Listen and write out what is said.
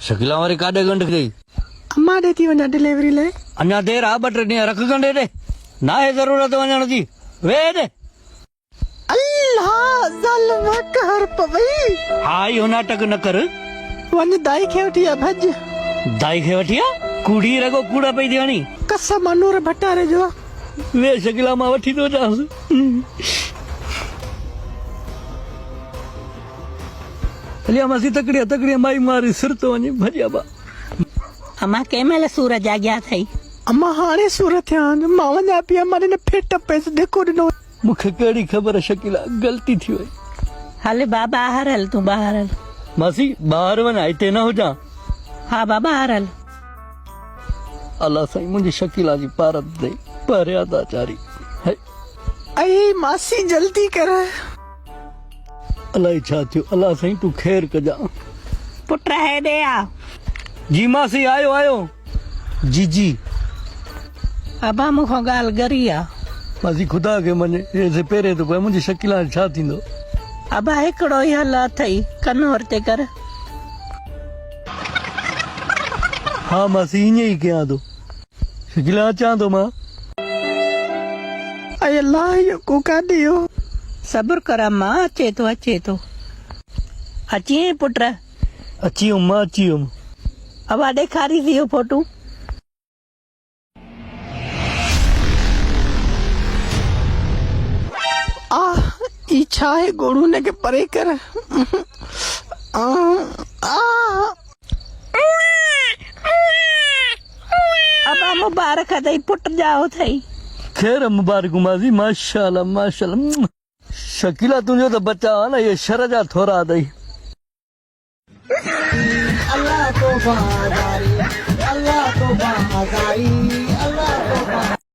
शकीला वारी काॾे गंढ गई अम्मा ॾे थी वञा डिलीवरी लाइ। अञा देर आहे 2 3 ॾींहं रख गंढे ॾे ना आहे ज़रूरत वञण जी वेह ॾे अल्लाह ज़ालिम कर पवई। हा इहो नाटक न कर वञ दाई खे वठी आ भॼ। दाई खे वठी आ कूड़ी रगो कूड़ा पई थी हणी कसम नूर भटारे जो। वे शकीला मां वठी थो अचांसि हलिया मासी तकड़िया माई मारी सिर तो वञे भॼिया बा अम्मा कंहिं महिल सूर जाॻिया अथई? अम्मा हाणे सूर थिया मां वञा पई। अम्मा ने फेट पैस धिको ॾिनो। मूंखे कहिड़ी ख़बर शकीला ग़लती थी वई। हल बाबा ॿाहिरि हल तूं ॿाहिरि हल। मासी ॿाहिरि वञा हिते न हुजां। हा बाबा ॿाहिरि हल। अल्लाह साईं मुंहिंजी शकीला जी पारत दे परियादा चारी ऐं मासी जल्दी कर। अलाए छा थियो अल्लाह साईं तूं ख़ैर कजा। पुट हेॾे आ। जी मासी आयो जी जी बाबा मूंखां ॻाल्हि गरी आ। मासी खुदा खे मञे हे पहिरें तो पए मुंहिंजी शकीला छा थींदो। अबा हिकिड़ो ई हल अथई कन वरिते कर। हा मासी ईअं ई कयां थो शकीला अचां थो मां। ऐं अल्लाह इहो को काॾे हो। सब्र कर अम्मा अचे थो अची पुट। अची वियुमि मां अची वियुमि। अबा ॾेखारी थी इहो फोटू। ई छा आहे गोड़ू ने के परे कर। अबा मुबारक अथई पुट जाओ अथई। ख़ैर मुबारक मासी माशाल्लाह शकीला तुंहिंजो त बच्चा आहे न ये शर जा थोरा अथई। अल्लाह तो